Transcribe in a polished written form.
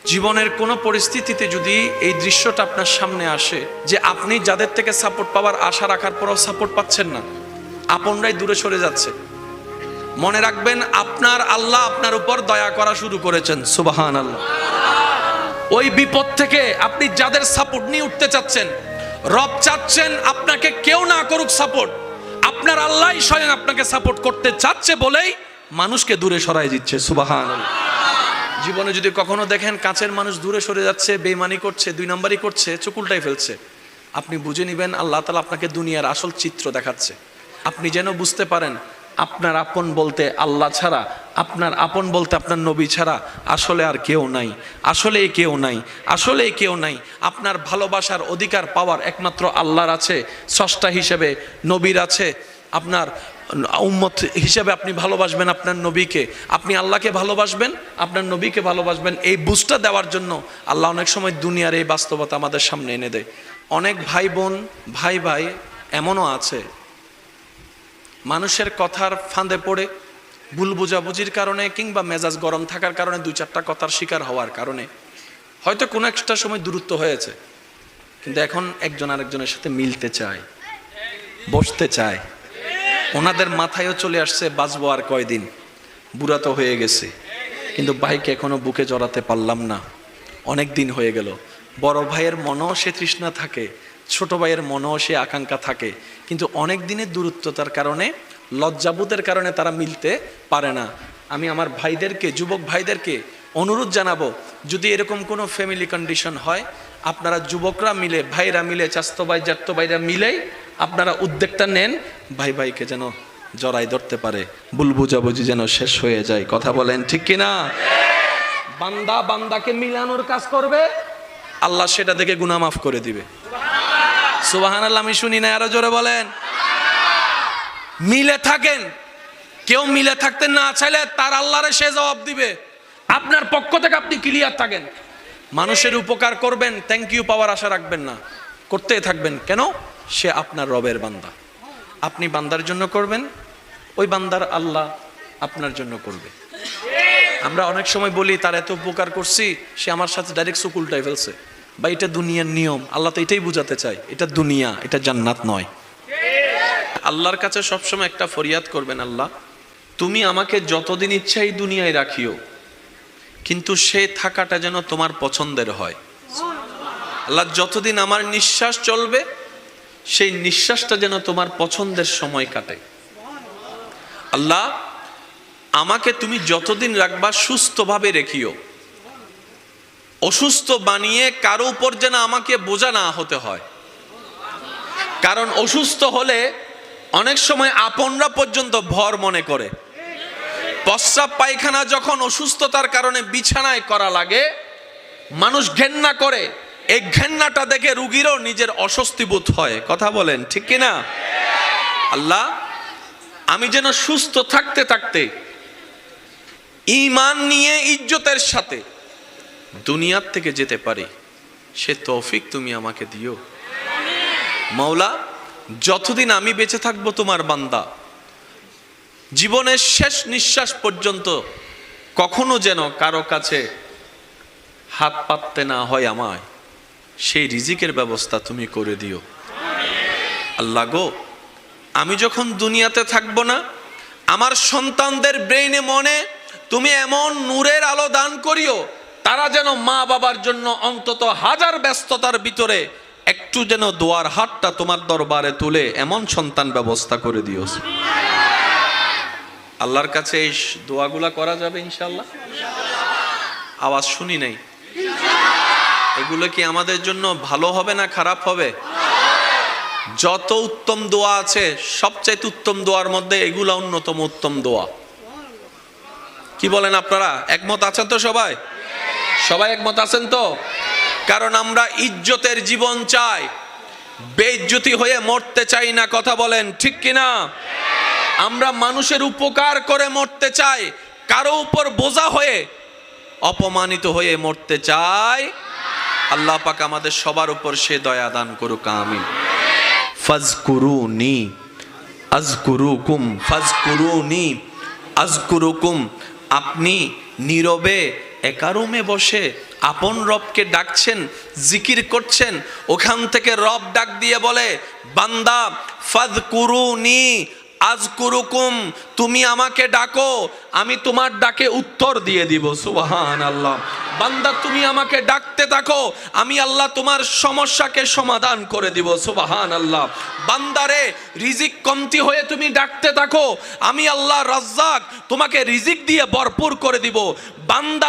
জীবনের কোনো পরিস্থিতিতে যদি এই দৃশ্যটা আপনার সামনে আসে যে আপনি যাদের থেকে সাপোর্ট পাওয়ার আশা রাখার পরও সাপোর্ট পাচ্ছেন না, আপনরাই দূরে সরে যাচ্ছে, মনে রাখবেন আপনার আল্লাহ আপনার উপর দয়া করা শুরু করেছেন। সুবহানাল্লাহ। ওই বিপদ থেকে আপনি যাদের সাপোর্ট নিয়ে উঠতে চাচ্ছেন, রব চাচ্ছেন আপনাকে কেউ না করুক সাপোর্ট, আপনার আল্লাহই স্বয়ং আপনাকে সাপোর্ট করতে চাচ্ছে বলেই মানুষকে দূরে সরাই দিচ্ছে। সুবহানাল্লাহ। জীবনে যদি কখনো দেখেন কাছের মানুষ দূরে সরে যাচ্ছে, বেঈমানি করছে, দুই নাম্বারই করছে, চোখ উল্টাই ফেলছে, আপনি বুঝে নেবেন আল্লাহ তাআলা আপনাকে দুনিয়ার আসল চিত্র দেখাচ্ছে। আপনি যেন বুঝতে পারেন আপনার আপন বলতে আল্লাহ ছাড়া, আপনার আপন বলতে আপনার নবী ছাড়া আসলে আর কেউ নাই, আসলে কেউ নাই, আসলে কেউ নাই। আপনার ভালোবাসার অধিকার পাওয়ার একমাত্র আল্লাহর আছে, স্রষ্টা হিসেবে নবীর আছে। আপনার উম্মত হিসেবে আপনি ভালোবাসবেন আপনার নবীকে, আপনি আল্লাহকে ভালোবাসবেন, আপনার নবীকে ভালোবাসবেন। এই বুঝটা দেওয়ার জন্য আল্লাহ অনেক সময় দুনিয়ার এই বাস্তবতা আমাদের সামনে এনে দেয়। অনেক ভাই বোন, ভাই ভাই এমনও আছে মানুষের কথার ফাঁদে পড়ে, ভুল বোঝাবুঝির কারণে কিংবা মেজাজ গরম থাকার কারণে, দুই চারটা কথার শিকার হওয়ার কারণে হয়তো কোনো একটা সময় দূরত্ব হয়েছে, কিন্তু এখন একজন আরেকজনের সাথে মিলতে চায়, বসতে চায়। ওনাদের মাথায়ও চলে আসছে বাঁচবো আর কয়দিন, বুড়া তো হয়ে গেছে, কিন্তু ভাইকে এখনো বুকে জড়াতে পারলাম না, অনেক দিন হয়ে গেল। বড় ভাইয়ের মনেও সে তৃষ্ণা থাকে, ছোট ভাইয়ের মনেও সে আকাঙ্ক্ষা থাকে, কিন্তু অনেক দিনের দূরত্বতার কারণে, লজ্জাবোধের কারণে তারা মিলতে পারে না। আমি আমার ভাইদেরকে, যুবক ভাইদেরকে অনুরোধ জানাবো, যদি এরকম কোনো ফ্যামিলি কন্ডিশন হয়, আপনারা যুবকরা মিলে, ভাইরা মিলে, চাচতো ভাই জ্যাঠতো ভাইরা মিলেই আপনারা উদ্যোগটা নেন, ভাই ভাইকে যেন জড়াই ধরতে পারে, ভুল বুঝাবুঝি যেন শেষ হয়ে যায়। কথা বলেন ঠিক কিনা? বান্দা বান্দাকে মিলানোর কাজ করবে, আল্লাহ সেটা দেখে গুনাহ মাফ করে দিবে। সুবহানাল্লাহ। আমি শুনি না, আরো জোরে বলেন। মিলে থাকেন, কেউ মিলে থাকতে না চাইলে তার আল্লাহরে সে জবাব দিবে। আপনার পক্ষ থেকে আপনি ক্লিয়ার থাকেন, মানুষের উপকার করবেন, থ্যাংক ইউ পাওয়ার আশা রাখবেন না, করতেই থাকবেন। কেন? সে আপনার রবের বান্দা, আপনি বান্দার জন্য করবেন, ওই বান্দার আল্লাহ আপনার জন্য করবে। আমরা অনেক সময় বলি তার এত উপকার করছি, সে আমার সাথে ডাইরেক্ট চোখ উল্টাই ফেলছে, বা এটা দুনিয়ার নিয়ম। আল্লাহ তো এটাই বুঝাতে চায়, এটা দুনিয়া, এটা জান্নাত নয়। আল্লাহর কাছে সবসময় একটা ফরিয়াদ করবেন, আল্লাহ তুমি আমাকে যতদিন ইচ্ছা এই দুনিয়ায় রাখিও, কিন্তু সে থাকাটা যেন তোমার পছন্দের হয়। আল্লাহ যতদিন আমার নিঃশ্বাস চলবে, সেই নিঃশ্বাসটা যেন তোমার পছন্দের সময় কাটে। আল্লাহ আমাকে তুমি যতদিন রাখবা সুস্থভাবে রেখিও, অসুস্থ বানিয়ে কারো উপর যেন আমাকে বোঝা না হতে হয়। কারণ অসুস্থ হলে অনেক সময় আপনরা পর্যন্ত ভর মনে করে। প্রস্রাব পায়খানা যখন অসুস্থতার কারণে বিছানায় করা লাগে, মানুষ ঘেন্না করে, এই ঘেন্নাটা দেখে রুগীরও নিজের অস্বস্তি বোধ হয়। কথা বলেন ঠিক কিনা? আল্লাহ আমি যেন সুস্থ থাকতে থাকতে ঈমান নিয়ে ইজ্জতের সাথে দুনিয়ার থেকে যেতে পারি, সে তৌফিক তুমি আমাকে দিও। মাওলা যতদিন আমি বেঁচে থাকবো তোমার বান্দা, জীবনের শেষ নিঃশ্বাস পর্যন্ত কখনো যেন কারো কাছে হাত পাততে না হয় আমায়, সেই রিজিকের ব্যবস্থা তুমি করে দিও। আল্লাহ গো, আমি যখন দুনিয়াতে থাকবো না, আমার সন্তানদের ব্রেইনে মনে তুমি এমন নূরের আলো দান করিও, তারা যেন মা বাবার জন্য অন্তত হাজার ব্যস্ততার ভিতরে একটু যেন দোয়ার হাতটা তোমার দরবারে তুলে এমন সন্তান ব্যবস্থা করে দিও। আল্লাহর কাছে এই দোয়াগুলা করা যাবে ইনশাআল্লাহ? আওয়াজ শুনি নাই। এগুলো কি আমাদের জন্য ভালো হবে না খারাপ হবে? যত উত্তম দোয়া আছে, সবচাইতে উত্তম দোয়ার মধ্যে এগুলা অন্যতম উত্তম দোয়া। কি বলেন আপনারা? একমত আছেন তো? সবাই সবাই একমত আছেন তো? কারণ আমরা ইজ্জতের জীবন চাই, বেইজ্জতি হয়ে মরতে চাই না। কথা বলেন ঠিক কিনা? আমরা মানুষের উপকার করে মরতে চাই, কারো উপর বোঝা হয়ে, অপমানিত হয়ে মরতে চাই। আল্লাহ পাক আমাদের সবার উপর সে দয়া দান করুক, আমিন। ফাজকুরুনি আযকুরুকুম, ফাজকুরুনি আযকুরুকুম। আপনি নীরবে একা রুমে বসে আপন রবকে ডাকছেন, জিকির করছেন, ওখান থেকে রব ডাক দিয়ে বলে, বান্দা ফাযকুরুনি আযকুরুকুম, তুমি আমাকে ডাকো, আমি তোমার ডাকে উত্তর দিয়ে দিব। সুবহানাল্লাহ। বান্দা তুমি আমাকে ডাকতে থাকো, আমি আল্লাহ তোমার সমস্যাকে সমাধান করে দিব। সুবহানাল্লাহ। বান্দারে রিজিক কমতি হয়ে তুমি ডাকতে থাকো, আমি আল্লাহ রাজ্জাক তোমাকে রিজিক দিয়ে ভরপুর করে দিব। বান্দা